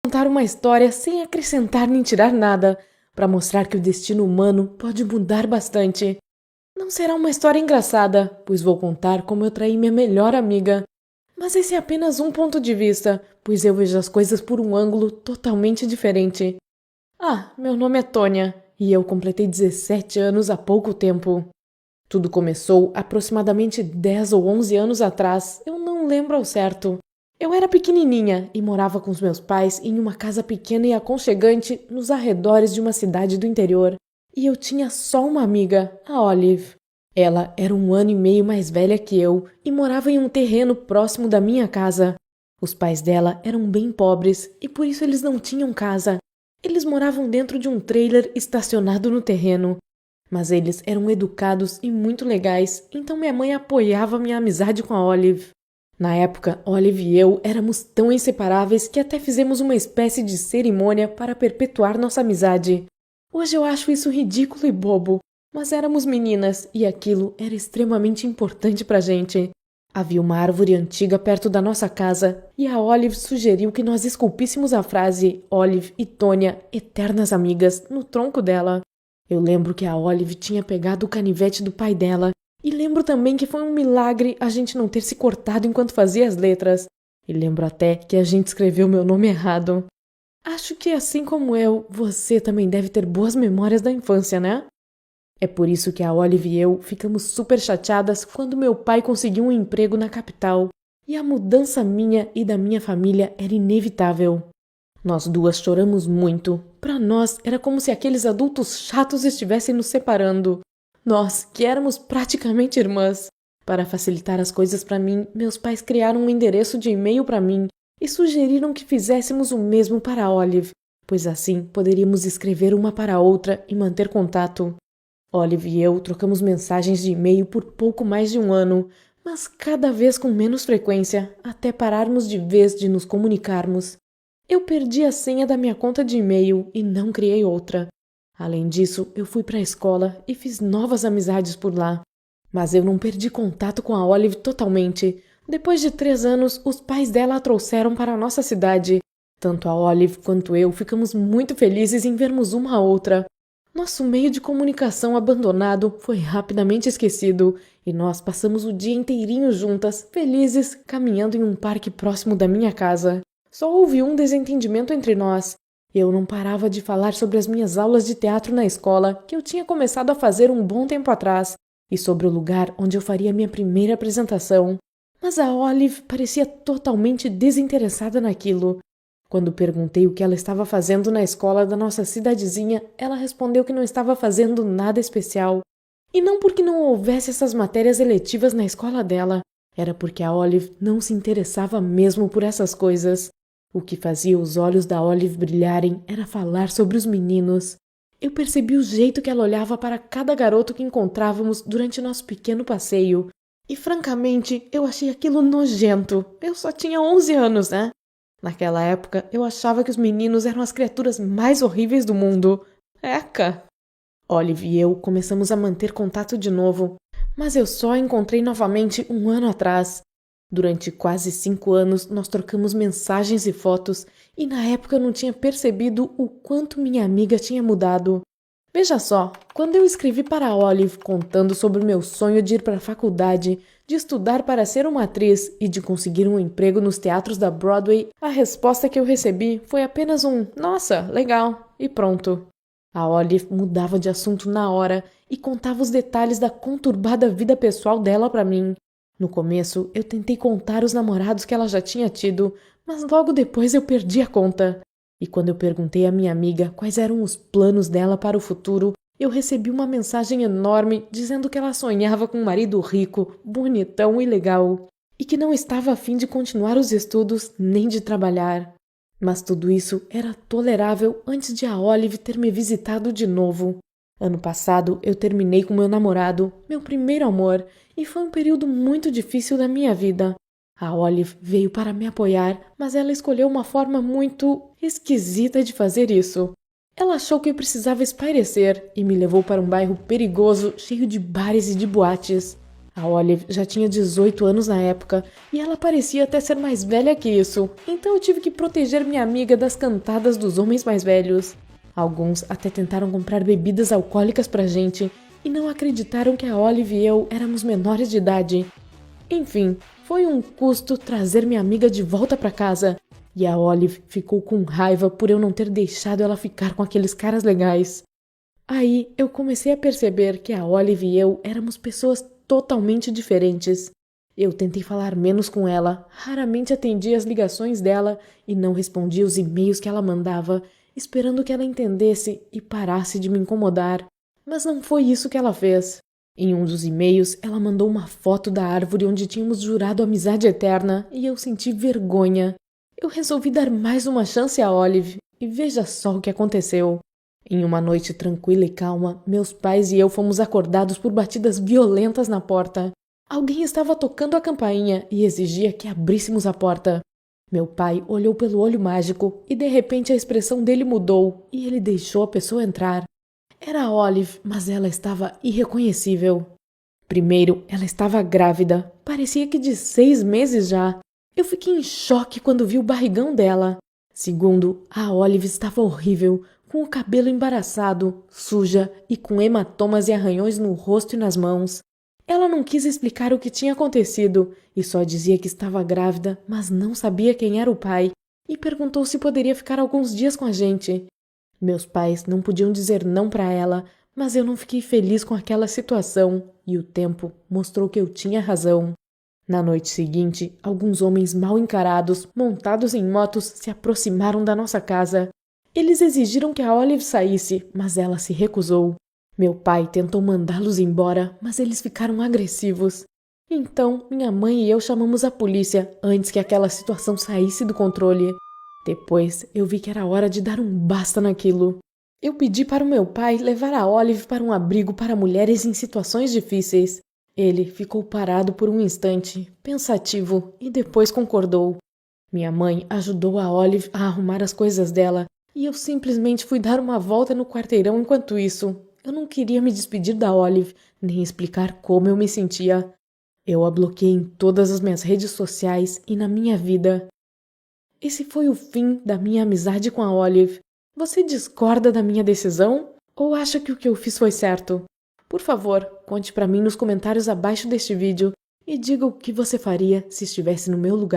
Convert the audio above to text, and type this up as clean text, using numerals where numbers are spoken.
Contar uma história sem acrescentar nem tirar nada, para mostrar que o destino humano pode mudar bastante. Não será uma história engraçada, pois vou contar como eu traí minha melhor amiga. Mas esse é apenas um ponto de vista, pois eu vejo as coisas por um ângulo totalmente diferente. Meu nome é Tônia, e eu completei 17 anos há pouco tempo. Tudo começou aproximadamente 10 ou 11 anos atrás, eu não lembro ao certo. Eu era pequenininha e morava com os meus pais em uma casa pequena e aconchegante nos arredores de uma cidade do interior. E eu tinha só uma amiga, a Olive. Ela era 1 ano e meio mais velha que eu e morava em um terreno próximo da minha casa. Os pais dela eram bem pobres e por isso eles não tinham casa. Eles moravam dentro de um trailer estacionado no terreno. Mas eles eram educados e muito legais, então minha mãe apoiava minha amizade com a Olive. Na época, Olive e eu éramos tão inseparáveis que até fizemos uma espécie de cerimônia para perpetuar nossa amizade. Hoje eu acho isso ridículo e bobo, mas éramos meninas e aquilo era extremamente importante pra gente. Havia uma árvore antiga perto da nossa casa e a Olive sugeriu que nós esculpíssemos a frase Olive e Tônia, eternas amigas, no tronco dela. Eu lembro que a Olive tinha pegado o canivete do pai dela e lembro também que foi um milagre a gente não ter se cortado enquanto fazia as letras. E lembro até que a gente escreveu meu nome errado. Acho que assim como eu, você também deve ter boas memórias da infância, né? É por isso que a Olive e eu ficamos super chateadas quando meu pai conseguiu um emprego na capital e a mudança minha e da minha família era inevitável. Nós duas choramos muito. Para nós era como se aqueles adultos chatos estivessem nos separando. Nós, que éramos praticamente irmãs. Para facilitar as coisas para mim, meus pais criaram um endereço de e-mail para mim e sugeriram que fizéssemos o mesmo para a Olive, pois assim poderíamos escrever uma para a outra e manter contato. Olive e eu trocamos mensagens de e-mail por pouco mais de 1 ano, mas cada vez com menos frequência, até pararmos de vez de nos comunicarmos. Eu perdi a senha da minha conta de e-mail e não criei outra. Além disso, eu fui para a escola e fiz novas amizades por lá. Mas eu não perdi contato com a Olive totalmente. Depois de 3 anos, os pais dela a trouxeram para a nossa cidade. Tanto a Olive quanto eu ficamos muito felizes em vermos uma a outra. Nosso meio de comunicação abandonado foi rapidamente esquecido e nós passamos o dia inteirinho juntas, felizes, caminhando em um parque próximo da minha casa. Só houve um desentendimento entre nós. Eu não parava de falar sobre as minhas aulas de teatro na escola, que eu tinha começado a fazer um bom tempo atrás, e sobre o lugar onde eu faria minha primeira apresentação. Mas a Olive parecia totalmente desinteressada naquilo. Quando perguntei o que ela estava fazendo na escola da nossa cidadezinha, ela respondeu que não estava fazendo nada especial. E não porque não houvesse essas matérias eletivas na escola dela, era porque a Olive não se interessava mesmo por essas coisas. O que fazia os olhos da Olive brilharem era falar sobre os meninos. Eu percebi o jeito que ela olhava para cada garoto que encontrávamos durante nosso pequeno passeio. E francamente, eu achei aquilo nojento. Eu só tinha 11 anos, né? Naquela época, eu achava que os meninos eram as criaturas mais horríveis do mundo. Eca! Olive e eu começamos a manter contato de novo, mas eu só a encontrei novamente 1 ano atrás. Durante quase 5 anos, nós trocamos mensagens e fotos, e na época eu não tinha percebido o quanto minha amiga tinha mudado. Veja só, quando eu escrevi para a Olive contando sobre o meu sonho de ir para a faculdade, de estudar para ser uma atriz e de conseguir um emprego nos teatros da Broadway, a resposta que eu recebi foi apenas um "Nossa, legal" e pronto. A Olive mudava de assunto na hora e contava os detalhes da conturbada vida pessoal dela para mim. No começo, eu tentei contar os namorados que ela já tinha tido, mas logo depois eu perdi a conta. E quando eu perguntei à minha amiga quais eram os planos dela para o futuro, eu recebi uma mensagem enorme dizendo que ela sonhava com um marido rico, bonitão e legal, e que não estava a fim de continuar os estudos nem de trabalhar. Mas tudo isso era tolerável antes de a Olive ter me visitado de novo. Ano passado, eu terminei com meu namorado, meu primeiro amor, e foi um período muito difícil da minha vida. A Olive veio para me apoiar, mas ela escolheu uma forma muito esquisita de fazer isso. Ela achou que eu precisava espairecer e me levou para um bairro perigoso, cheio de bares e de boates. A Olive já tinha 18 anos na época e ela parecia até ser mais velha que isso, então eu tive que proteger minha amiga das cantadas dos homens mais velhos. Alguns até tentaram comprar bebidas alcoólicas pra gente e não acreditaram que a Olive e eu éramos menores de idade. Enfim, foi um custo trazer minha amiga de volta pra casa e a Olive ficou com raiva por eu não ter deixado ela ficar com aqueles caras legais. Aí eu comecei a perceber que a Olive e eu éramos pessoas totalmente diferentes. Eu tentei falar menos com ela, raramente atendia as ligações dela e não respondia os e-mails que ela mandava, esperando que ela entendesse e parasse de me incomodar. Mas não foi isso que ela fez. Em um dos e-mails, ela mandou uma foto da árvore onde tínhamos jurado amizade eterna e eu senti vergonha. Eu resolvi dar mais uma chance a Olive e veja só o que aconteceu. Em uma noite tranquila e calma, meus pais e eu fomos acordados por batidas violentas na porta. Alguém estava tocando a campainha e exigia que abríssemos a porta. Meu pai olhou pelo olho mágico e de repente a expressão dele mudou e ele deixou a pessoa entrar. Era a Olive, mas ela estava irreconhecível. Primeiro, ela estava grávida, parecia que de 6 meses já. Eu fiquei em choque quando vi o barrigão dela. Segundo, a Olive estava horrível, com o cabelo embaraçado, suja e com hematomas e arranhões no rosto e nas mãos. Ela não quis explicar o que tinha acontecido e só dizia que estava grávida, mas não sabia quem era o pai, e perguntou se poderia ficar alguns dias com a gente. Meus pais não podiam dizer não para ela, mas eu não fiquei feliz com aquela situação e o tempo mostrou que eu tinha razão. Na noite seguinte, alguns homens mal encarados, montados em motos, se aproximaram da nossa casa. Eles exigiram que a Olive saísse, mas ela se recusou. Meu pai tentou mandá-los embora, mas eles ficaram agressivos. Então, minha mãe e eu chamamos a polícia antes que aquela situação saísse do controle. Depois, eu vi que era hora de dar um basta naquilo. Eu pedi para o meu pai levar a Olive para um abrigo para mulheres em situações difíceis. Ele ficou parado por um instante, pensativo, e depois concordou. Minha mãe ajudou a Olive a arrumar as coisas dela, e eu simplesmente fui dar uma volta no quarteirão enquanto isso. Eu não queria me despedir da Olive, nem explicar como eu me sentia. Eu a bloqueei em todas as minhas redes sociais e na minha vida. Esse foi o fim da minha amizade com a Olive. Você discorda da minha decisão? Ou acha que o que eu fiz foi certo? Por favor, conte para mim nos comentários abaixo deste vídeo e diga o que você faria se estivesse no meu lugar.